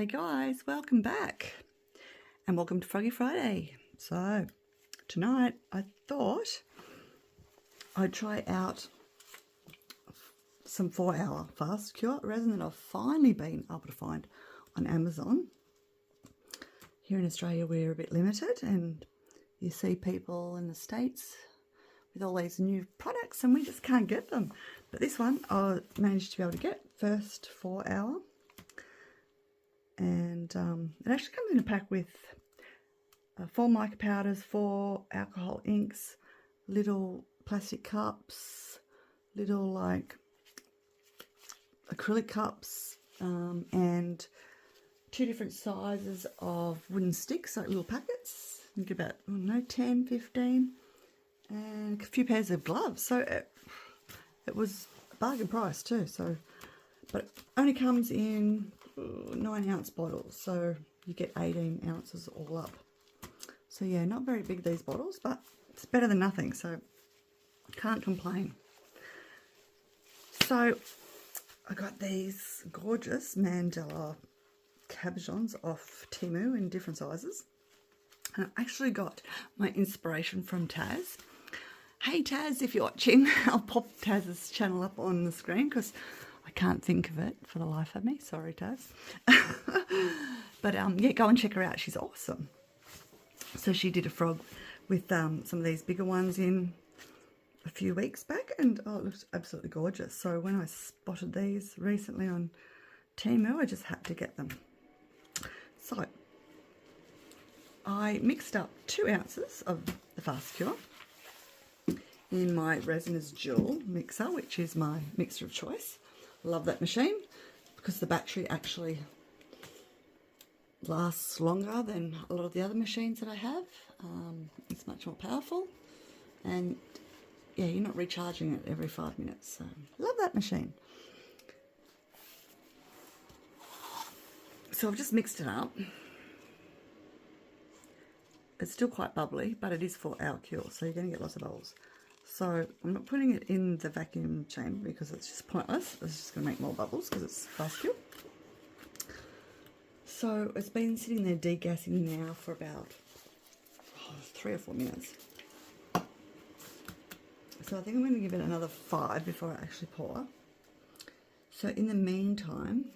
G'day guys, welcome back and welcome to Froggy Friday. So tonight I thought I'd try out some 4-hour fast cure resin that I've finally been able to find on Amazon. Here in Australia we're a bit limited and you see people in the States with all these new products and we just can't get them. But this one I managed to be able to get first 4-hour. And it actually comes in a pack with 4 mica powders, 4 alcohol inks, little plastic cups, little like acrylic cups, and 2 different sizes of wooden sticks, like little packets. You get about, I don't know, 10, 15, and a few pairs of gloves. So it was a bargain price too. So, but it only comes in 9-ounce bottles, so you get 18 ounces all up. So yeah, not very big these bottles, but it's better than nothing, so can't complain. So I got these gorgeous Mandala cabochons off Temu in different sizes, and I actually got my inspiration from Taz. Hey Taz, if you're watching, I'll pop Taz's channel up on the screen because I can't think of it for the life of me. Sorry, Taz. But yeah, go and check her out. She's awesome. So she did a frog with some of these bigger ones in a few weeks back, and oh, it looks absolutely gorgeous. So when I spotted these recently on Temu, I just had to get them. So I mixed up 2 ounces of the Fast Cure in my RESINERS dual mixer, which is my mixer of choice. Love that machine because the battery actually lasts longer than a lot of the other machines that I have. It's much more powerful, and yeah, you're not recharging it every 5 minutes. So love that machine. So I've just mixed it up. It's still quite bubbly, but it is 4-hour cure, so you're going to get lots of bubbles. So I'm not putting it in the vacuum chamber because it's just pointless. It's just going to make more bubbles because it's fast cure. So it's been sitting there degassing now for about 3 or 4 minutes. So I think I'm going to give it another 5 before I actually pour. So in the meantime,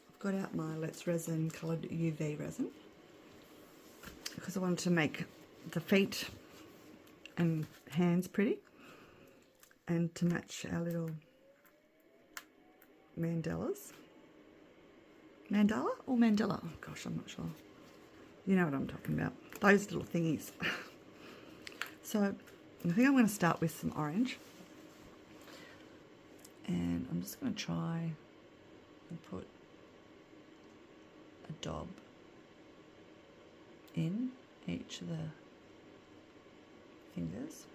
I've got out my Let's Resin coloured UV resin because I wanted to make the feet and hands pretty, and to match our little mandalas. Mandala or Mandela? Oh gosh, I'm not sure. You know what I'm talking about. Those little thingies. So I think I'm going to start with some orange, and I'm just going to try and put a dab in each of the fingers.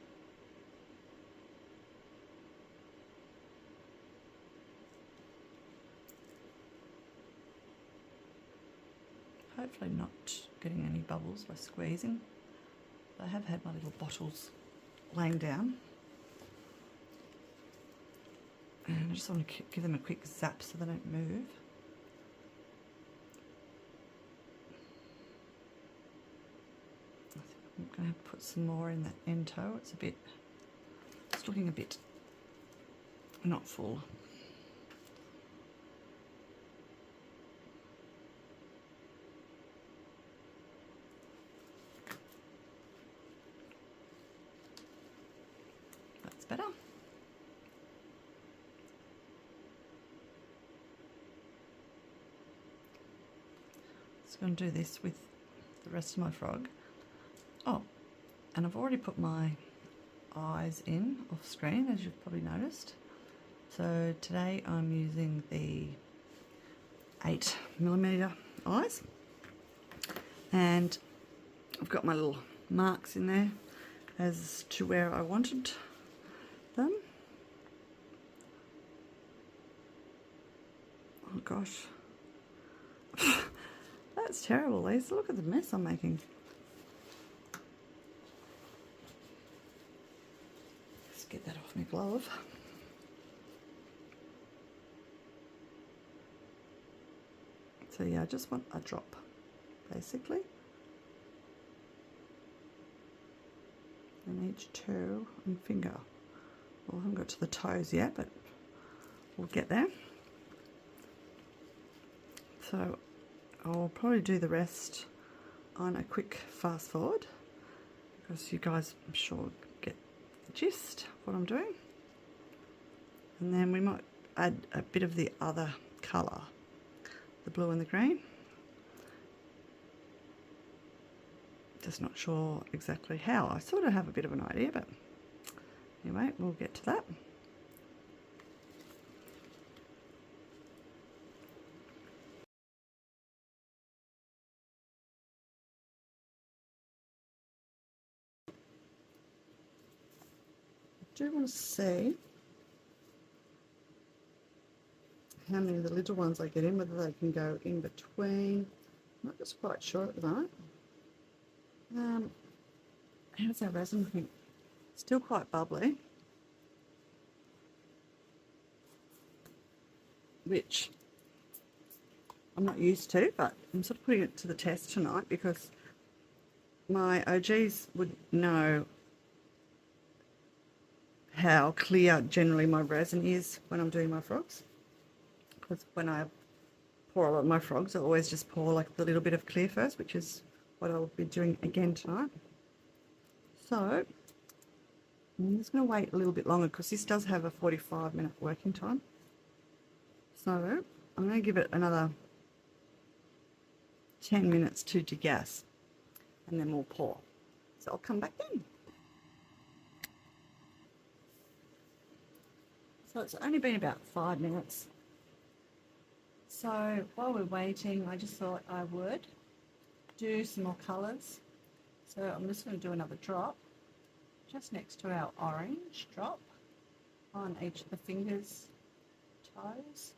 Hopefully not getting any bubbles by squeezing. I have had my little bottles laying down, and I just want to give them a quick zap so they don't move. I think I'm going to put some more in that end toe. It's looking a bit not full. That's better. Just going to do this with the rest of my frog. Oh, and I've already put my eyes in off screen, as you've probably noticed. So today I'm using the 8mm eyes, and I've got my little marks in there as to where I wanted them. Oh gosh, that's terrible, Lisa. Look at the mess I'm making. Get that off my glove. So yeah, I just want a drop, basically. And each toe and finger. Well, I haven't got to the toes yet, but we'll get there. So I'll probably do the rest on a quick fast forward, because you guys, I'm sure, get the gist of what I'm doing. And then we might add a bit of the other colour, the blue and the green. Just not sure exactly how. I sort of have a bit of an idea, but anyway, we'll get to that. I do want to see how many of the little ones I get in, whether they can go in between. I'm not just quite sure at the moment. How's our resin looking? Still quite bubbly, which I'm not used to, but I'm sort of putting it to the test tonight because my OGs would know how clear generally my resin is when I'm doing my frogs. Because when I pour a lot of my frogs, I always just pour like the little bit of clear first, which is what I'll be doing again tonight. So I'm just going to wait a little bit longer because this does have a 45-minute working time. So I'm going to give it another 10 minutes to degas, and then we'll pour. So I'll come back then. So it's only been about 5 minutes. So while we're waiting, I just thought I would do some more colours. So I'm just going to do another drop just next to our orange drop on each of the fingers, toes.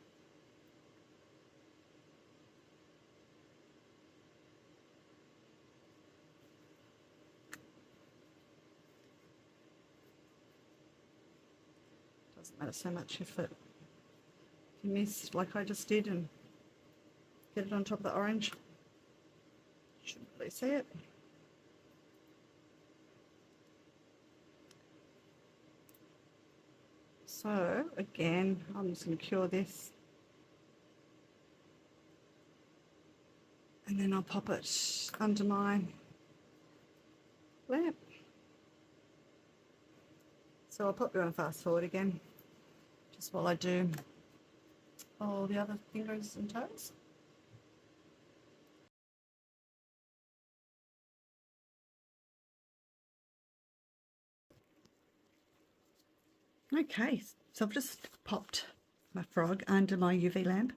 Doesn't matter so much if you miss like I just did and get it on top of the orange. Shouldn't really see it. So again, I'm just going to cure this, and then I'll pop it under my lamp. So I'll pop you on fast forward again, just while I do all the other fingers and toes. Okay, so I've just popped my frog under my UV lamp.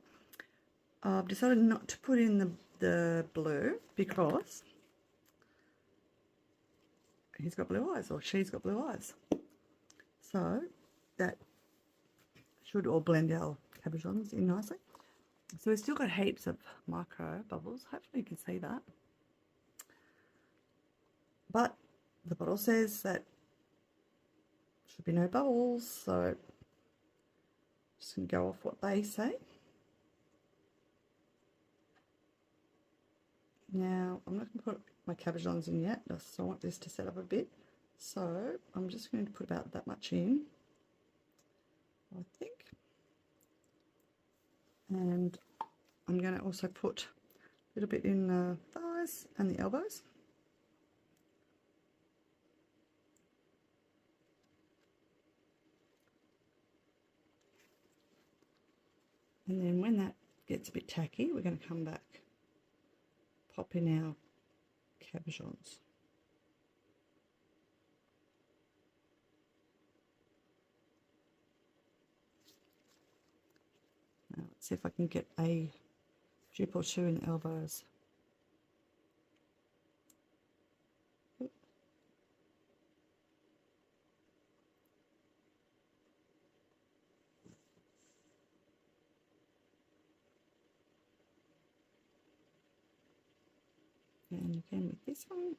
I've decided not to put in the blue because he's got blue eyes, or she's got blue eyes. So that should all blend our cabochons in nicely. So we've still got heaps of micro bubbles. Hopefully you can see that. But the bottle says that should be no bubbles, so just going to go off what they say. Now I'm not going to put my cabochons in yet, just so I want this to set up a bit. So I'm just going to put about that much in, I think. And I'm going to also put a little bit in the thighs and the elbows. And then when that gets a bit tacky, we're going to come back, pop in our cabochons. Now let's see if I can get a drip or two in the elbows. And again with this one.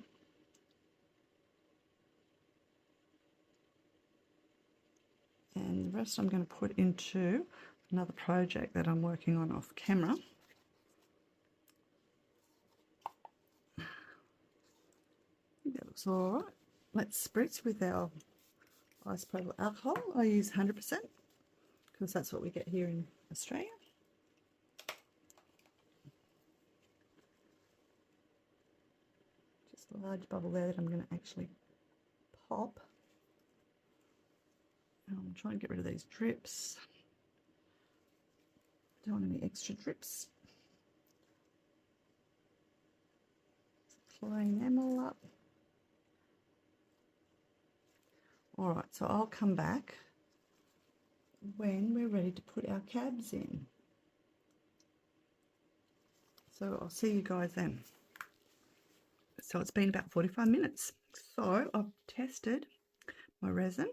And the rest I'm going to put into another project that I'm working on off camera. So all right, let's spritz with our isopropyl alcohol. I use 100% because that's what we get here in Australia. Just a large bubble there that I'm going to actually pop. And I'm trying to get rid of these drips. Don't want any extra drips. Clean them all up. Alright, so I'll come back when we're ready to put our cabs in. So I'll see you guys then. So it's been about 45 minutes. So I've tested my resin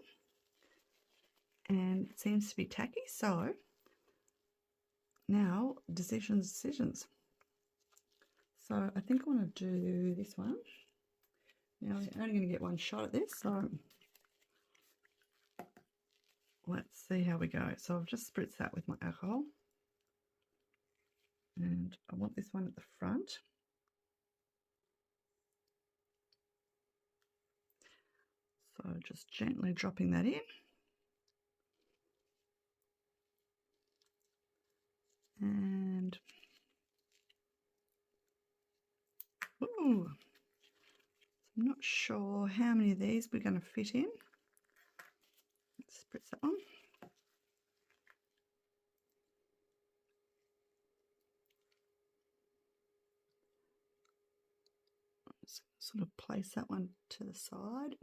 and it seems to be tacky. So now decisions. So I think I want to do this one. Now I'm only going to get one shot at this, so let's see how we go. So I've just spritzed that with my alcohol. And I want this one at the front. So just gently dropping that in. And ooh, I'm not sure how many of these we're going to fit in. Let's spritz that one. Just sort of place that one to the side.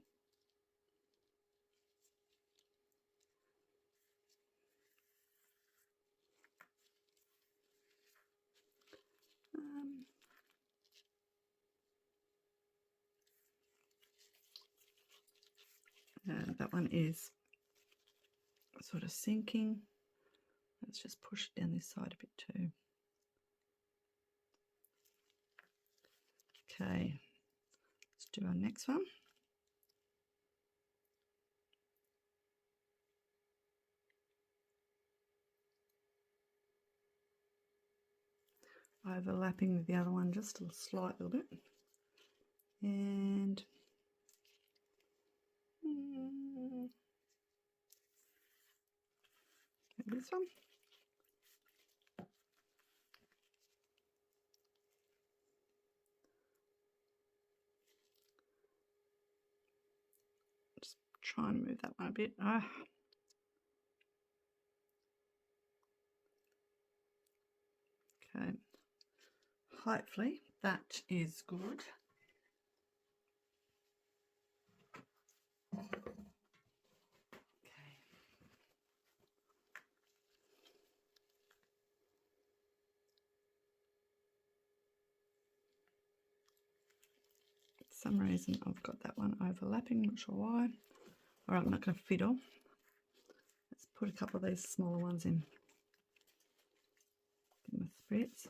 And that one is sort of sinking. Let's just push it down this side a bit too. Okay, let's do our next one. Overlapping with the other one just a slight little bit. And this one. Just try and move that one a bit. Okay. Hopefully that is good. For some reason I've got that one overlapping, not sure why. Alright, I'm not going to fiddle. Let's put a couple of these smaller ones in. Give them a spritz.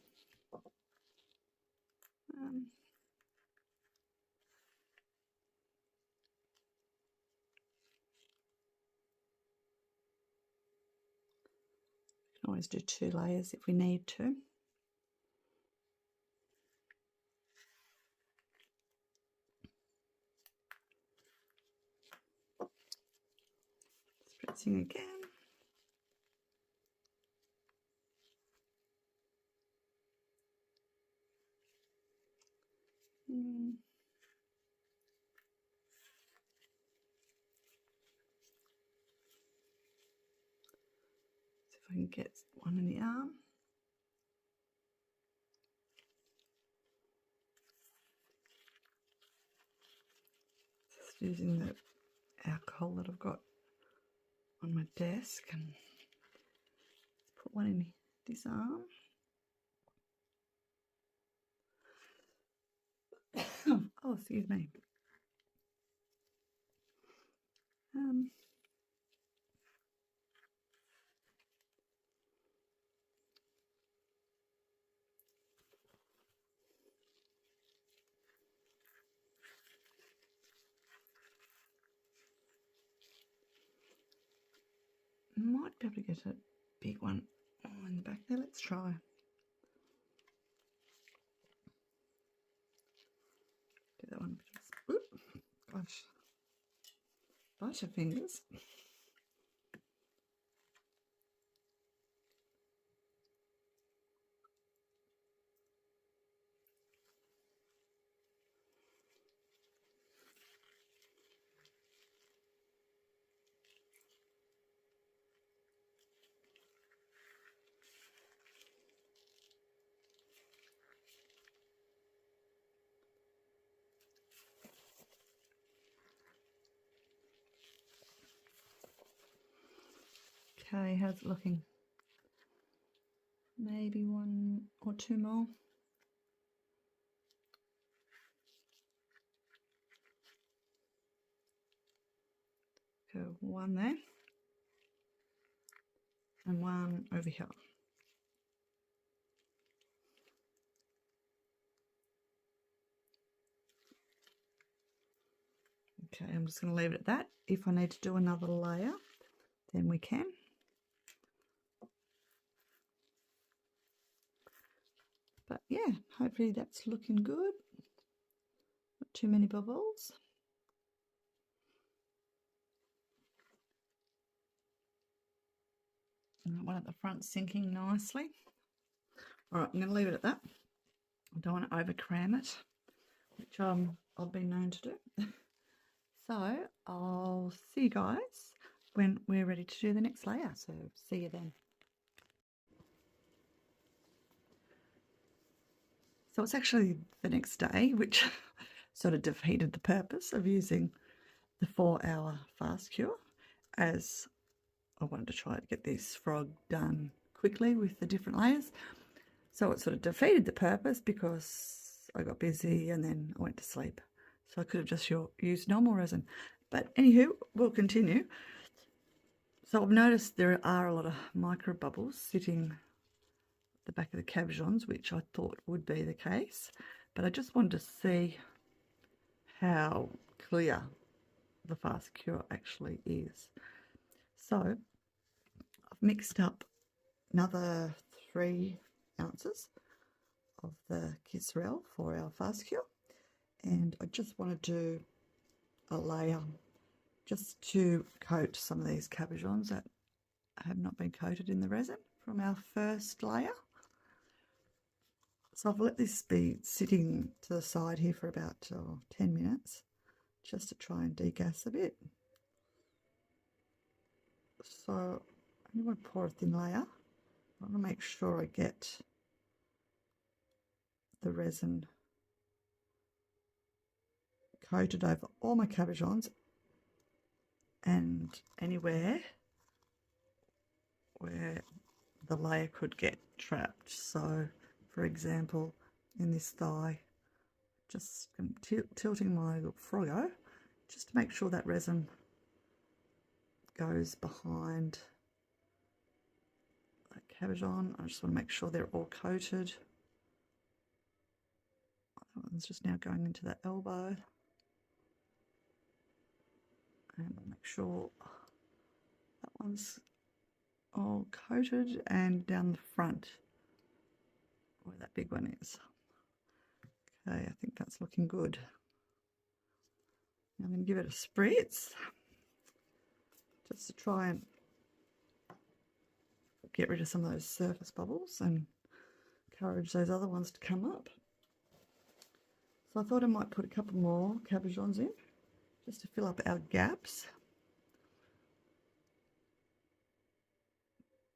Can always do 2 layers if we need to. Spritzing again. See if I can get one in the arm. Just using the alcohol that I've got on my desk, and let's put one in this arm. Oh, excuse me. Might be able to get a big one in the back there. Let's try. Do that one. Butterfingers. Okay, how's it looking? Maybe one or two more. Go one there and one over here. Okay, I'm just going to leave it at that. If I need to do another layer, then we can. But yeah, hopefully that's looking good. Not too many bubbles. And one at the front sinking nicely. All right, I'm going to leave it at that. I don't want to over cram it, which I've been known to do. So I'll see you guys when we're ready to do the next layer. So see you then. So it's actually the next day, which sort of defeated the purpose of using the 4-hour fast cure, as I wanted to try to get this frog done quickly with the different layers. So it sort of defeated the purpose because I got busy and then I went to sleep. So I could have just used normal resin. But anywho, we'll continue. So I've noticed there are a lot of micro bubbles sitting at the back of the cabochons, which I thought would be the case. But I just wanted to see how clear the fast cure actually is. So I've mixed up another 3 ounces of the Kisserel 4-hour fast cure, and I just want to do a layer just to coat some of these cabochons that have not been coated in the resin from our first layer. So I've let this be sitting to the side here for about 10 minutes just to try and degas a bit. So I only want to pour a thin layer. I want to make sure I get the resin coated over all my cabochons and anywhere where the layer could get trapped. So for example, in this thigh, just tilting my little froggo just to make sure that resin goes behind that cabochon. I just want to make sure they're all coated. That one's just now going into that elbow. And I'll make sure that one's all coated, and down the front where that big one is. Okay, I think that's looking good. Now I'm going to give it a spritz just to try and get rid of some of those surface bubbles and encourage those other ones to come up. So I thought I might put a couple more cabochons in just to fill up our gaps.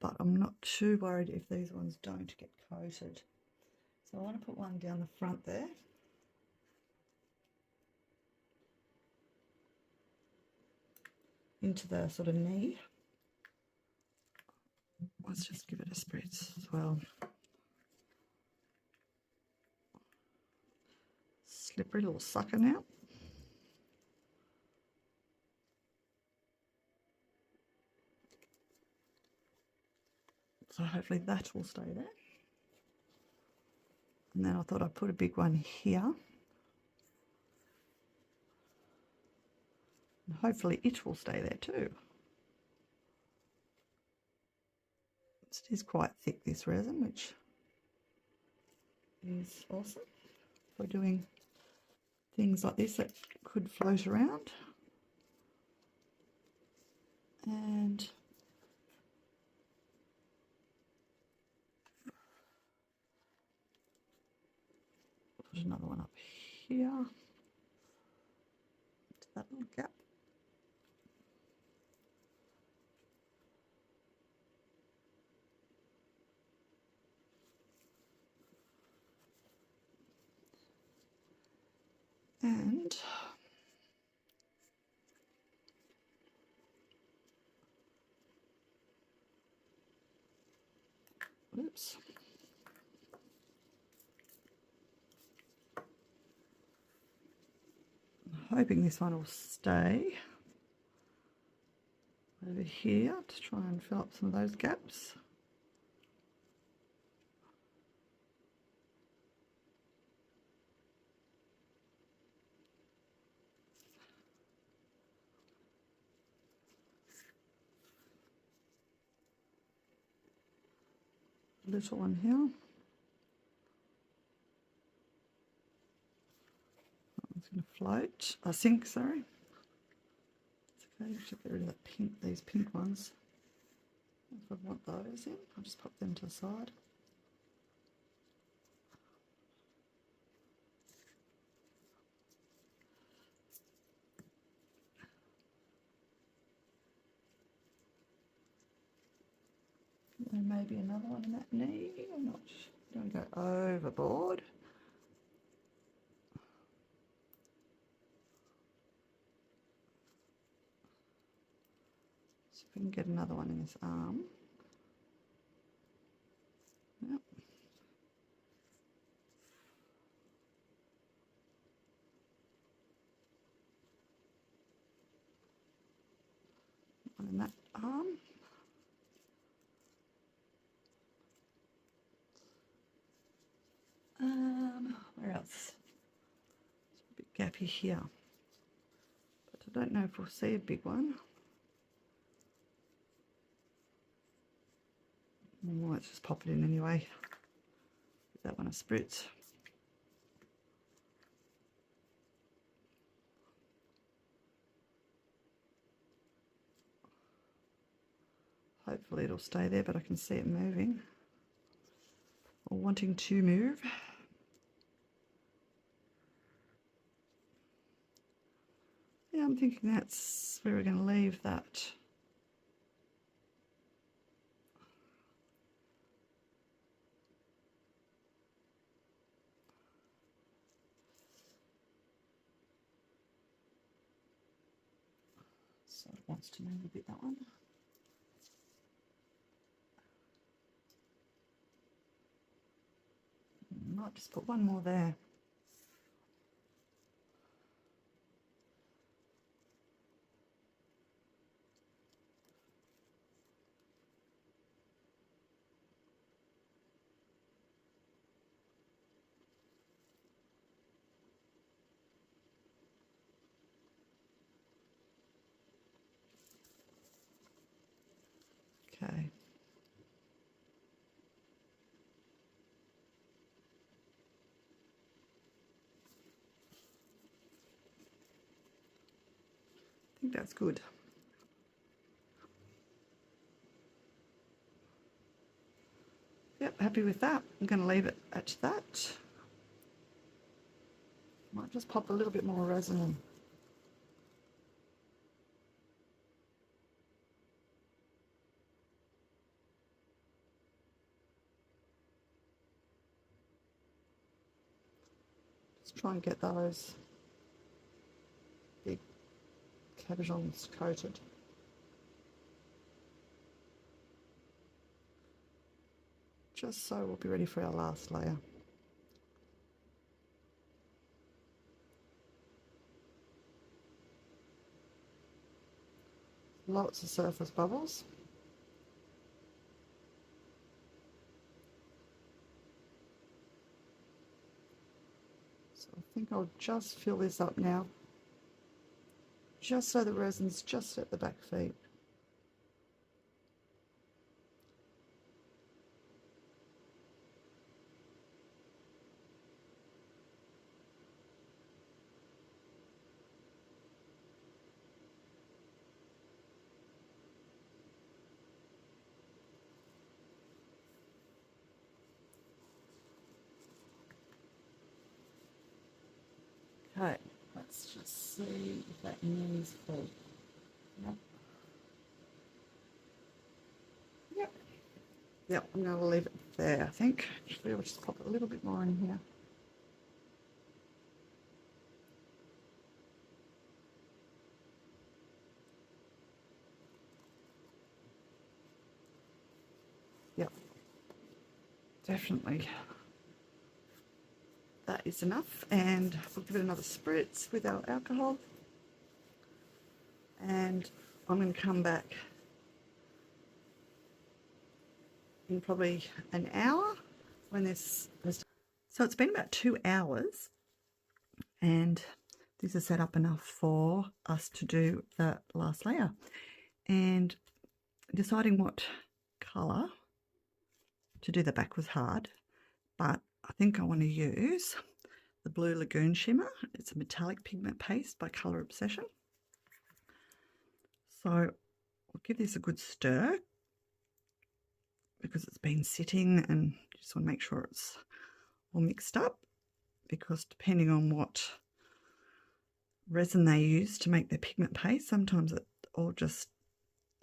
But I'm not too worried if these ones don't get coated. So I want to put one down the front there. Into the sort of knee. Let's just give it a spritz as well. Slippery little sucker now. So hopefully that will stay there. And then I thought I'd put a big one here. And hopefully it will stay there too. It is quite thick, this resin, which is awesome for doing things like this that could float around. And put another one up here to that little gap. And oops. I'm hoping this one will stay over here to try and fill up some of those gaps. Little one here. It's going to float. I sink, sorry. It's okay, I should get rid of that pink, these pink ones. If I want those in, I'll just pop them to the side. There may be another one in that knee. I'm not, don't go overboard. See if we can get another one in this arm. Yep. One in that arm. Where else? It's a bit gappy here, but I don't know if we'll see a big one. Well, let's just pop it in anyway. Give that one a spritz. Hopefully it'll stay there, but I can see it moving or wanting to move. Yeah, I'm thinking that's where we're going to leave that. So it wants to move a bit, that one. Might just put one more there. Okay. I think that's good. Yep, happy with that. I'm going to leave it at that. Might just pop a little bit more resin in. Just try and get those big cabochons coated. Just so we'll be ready for our last layer. Lots of surface bubbles. So I think I'll just fill this up now, just so the resin's just at the back feet. see if that needs full. Yep. Yep. Yep, I'm going to leave it there, I think. Actually, I'll just pop a little bit more in here. Yep. Definitely. That is enough, and we'll give it another spritz with our alcohol. And I'm going to come back in probably an hour when this is. So it's been about 2 hours, and this is set up enough for us to do the last layer. And deciding what colour to do the back was hard, but I think I want to use the Blue Lagoon Shimmer. It's a metallic pigment paste by Colour Obsession. So I'll give this a good stir because it's been sitting, and you just want to make sure it's all mixed up, because depending on what resin they use to make their pigment paste, sometimes it all just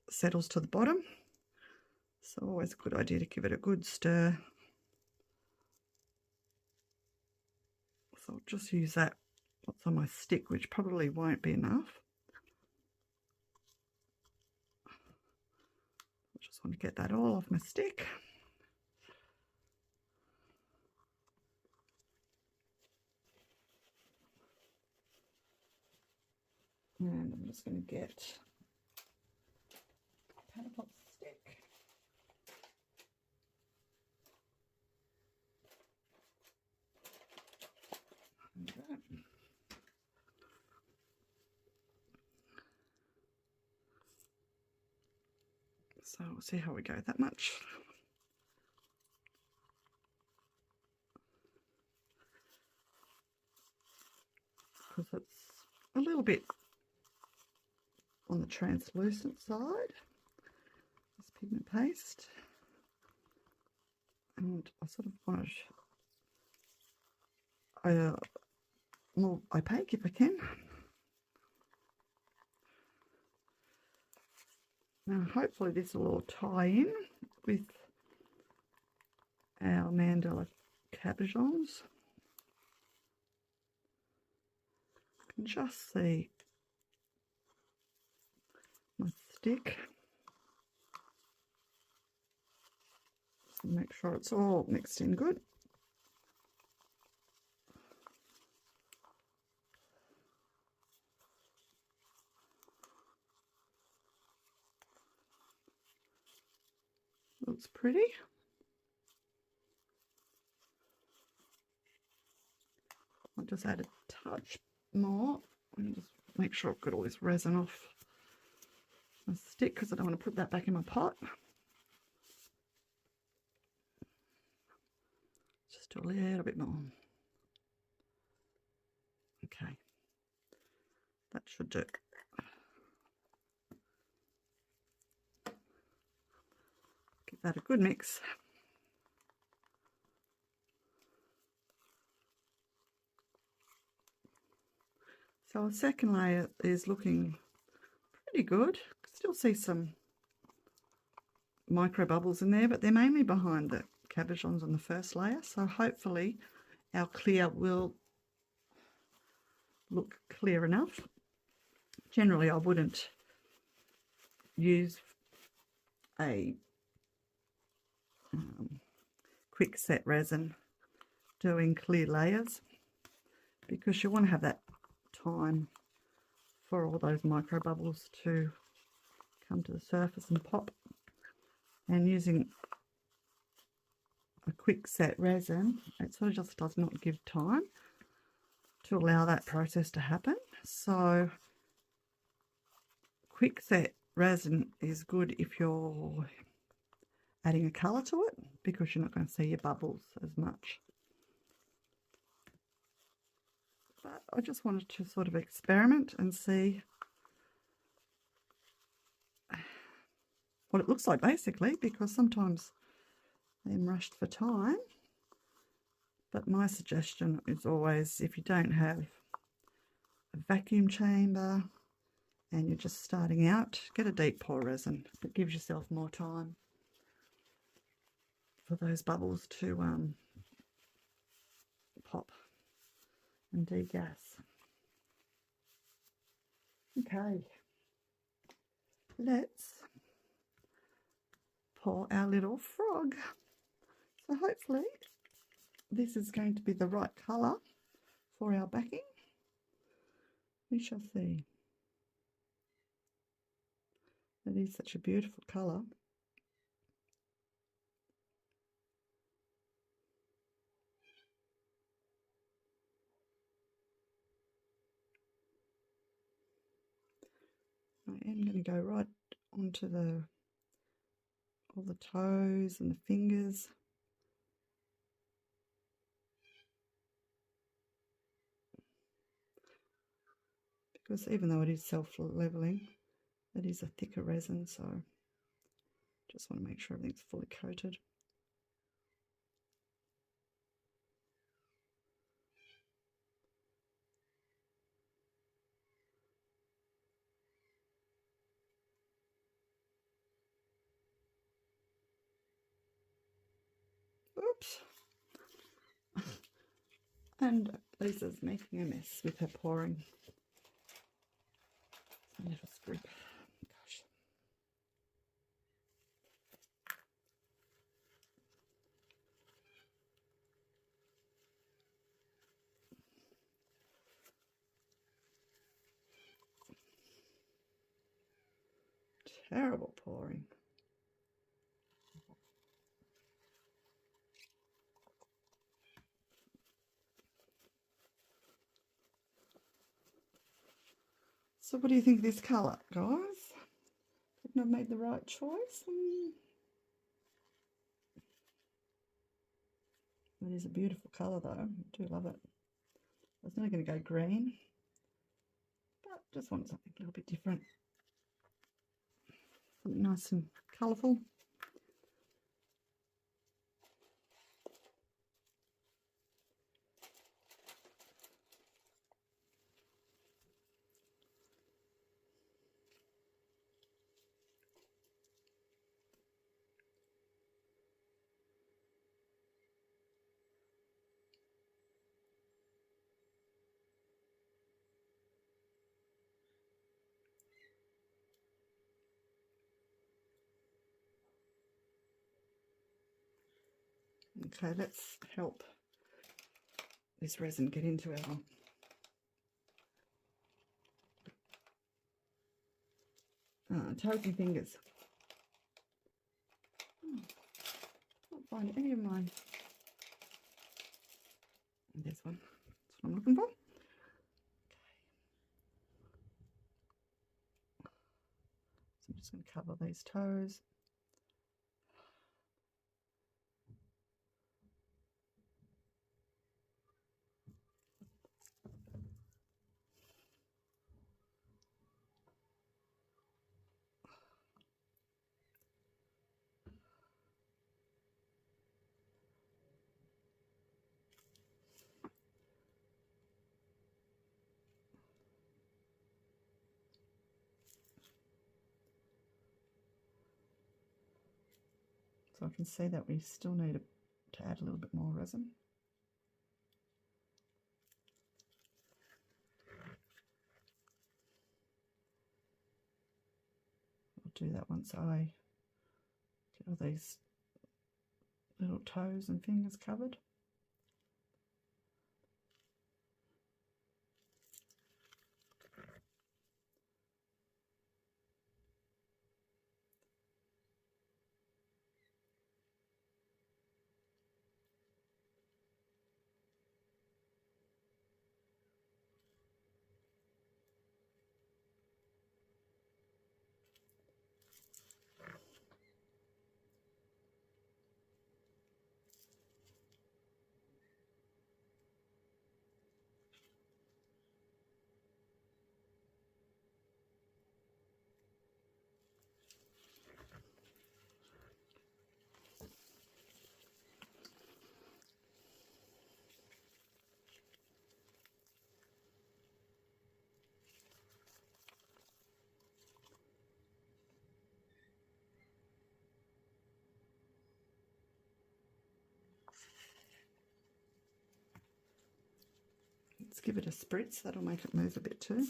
settles to the bottom. So always a good idea to give it a good stir. So I'll just use that what's on my stick, which probably won't be enough. I just want to get that all off my stick. And I'm just going to get a paddle pop stick. So we'll see how we go. That much. Because it's a little bit on the translucent side, this pigment paste, and I sort of want it more opaque if I can. Now hopefully this will all tie in with our Mandala cabochons. I can just see my stick. Just make sure it's all mixed in good. Looks pretty. I'll just add a touch more and just make sure I've got all this resin off my stick, because I don't want to put that back in my pot. Just do a little bit more. Okay, that should do. Give that a good mix. So our second layer is looking pretty good. Still see some micro bubbles in there, but they're mainly behind the cabochons on the first layer. So hopefully our clear will look clear enough. Generally I wouldn't use a quick set resin doing clear layers, because you want to have that time for all those micro bubbles to come to the surface and pop. And using a quick set resin, it sort of just does not give time to allow that process to happen. So quick set resin is good if you're adding a colour to it, because you're not going to see your bubbles as much. But I just wanted to sort of experiment and see what it looks like, basically, because sometimes I'm rushed for time. But my suggestion is always, if you don't have a vacuum chamber and you're just starting out, get a deep pour resin. It gives yourself more time for those bubbles to pop and degas. Okay, let's pour our little frog. So hopefully this is going to be the right colour for our backing. We shall see. It is such a beautiful colour. I am going to go right onto all the toes and the fingers. Because even though it is self-leveling, it is a thicker resin, so just want to make sure everything's fully coated. Oops. And Lisa's making a mess with her pouring. A little scoop. Gosh. Terrible pouring. So what do you think of this colour, guys? Couldn't have made the right choice. It is a beautiful colour though. I do love it. I was only going to go green, but just wanted something a little bit different. Something nice and colourful. Okay, let's help this resin get into our toes and fingers. Can't find any of mine. There's one. That's what I'm looking for. Okay. So I'm just going to cover these toes. So I can see that we still need to add a little bit more resin. I'll do that once I get all these little toes and fingers covered. Let's give it a spritz. That'll make it move a bit too.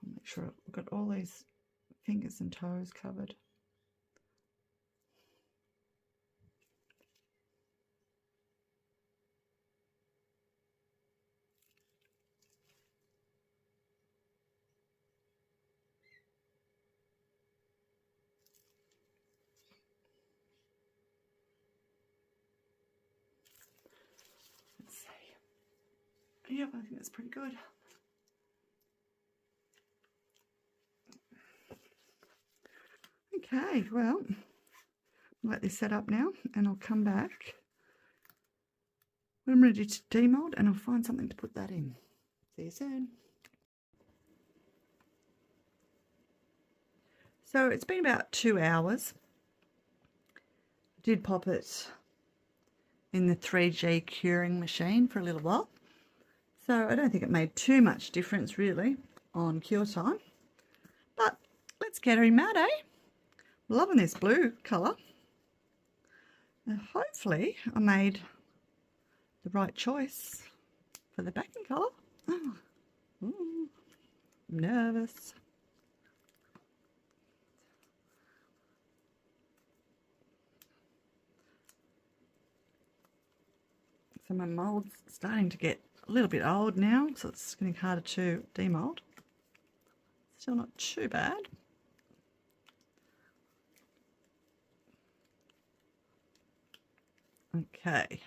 Make sure I've got all these fingers and toes covered. Let's see. Yep, I think that's pretty good. Okay, well, I'll let this set up now and I'll come back when I'm ready to demold and I'll find something to put that in. See you soon. So it's been about 2 hours. I did pop it in the 3G curing machine for a little while. So I don't think it made too much difference really on cure time. But let's get her in matte, eh? Loving this blue colour. And hopefully I made the right choice for the backing colour. Oh, I'm nervous. So my mold's starting to get a little bit old now, so it's getting harder to demold. Still not too bad. Okay,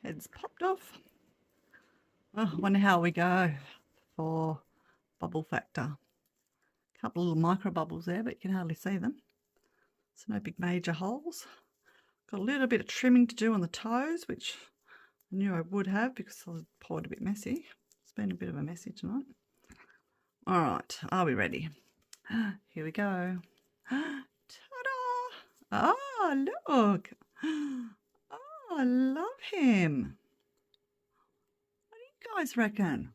head's popped off. Oh, I wonder how we go for bubble factor. A couple of little micro bubbles there, but you can hardly see them. So no big major holes. Got a little bit of trimming to do on the toes, which I knew I would have because I was poured a bit messy. It's been a bit of a messy tonight. All right, are we ready? Here we go. Ta-da! Oh, look. Oh, I love him. What do you guys reckon?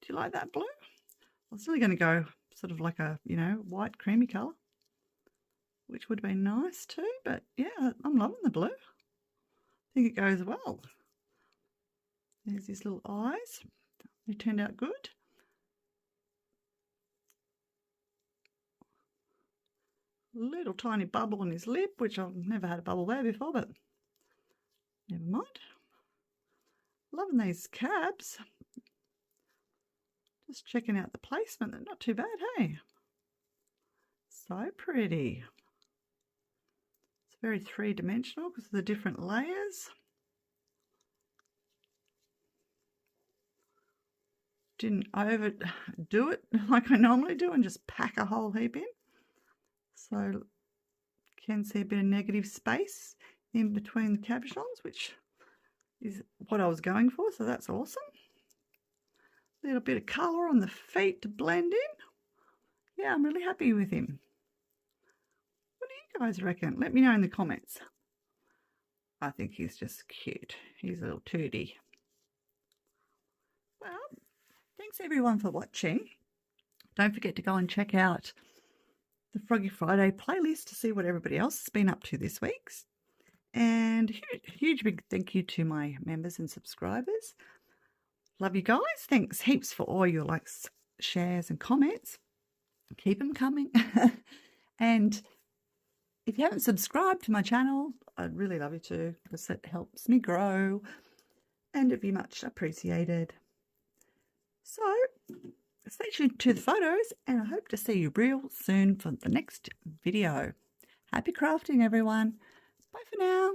Do you like that blue? I was really going to go sort of like a, you know, white creamy colour, which would have been nice too, but yeah, I'm loving the blue. I think it goes well. There's his little eyes. They turned out good. Little tiny bubble on his lip, which I've never had a bubble there before, but never mind. Loving these cabs. Just checking out the placement. They're not too bad, hey? So pretty. It's very three-dimensional because of the different layers. Didn't overdo it like I normally do and just pack a whole heap in. So you can see a bit of negative space in between the cabochons, which is what I was going for, so that's awesome. A little bit of colour on the feet to blend in. Yeah, I'm really happy with him. What do you guys reckon? Let me know in the comments. I think he's just cute. He's a little tootie. Well, thanks everyone for watching. Don't forget to go and check out the Froggy Friday playlist to see what everybody else has been up to this week. And huge big thank you to my members and subscribers. Love you guys. Thanks heaps for all your likes, shares and comments. Keep them coming. And if you haven't subscribed to my channel, I'd really love you to, because it helps me grow and it'd be much appreciated. So stay tuned to the photos and I hope to see you real soon for the next video. Happy crafting, everyone. Bye for now.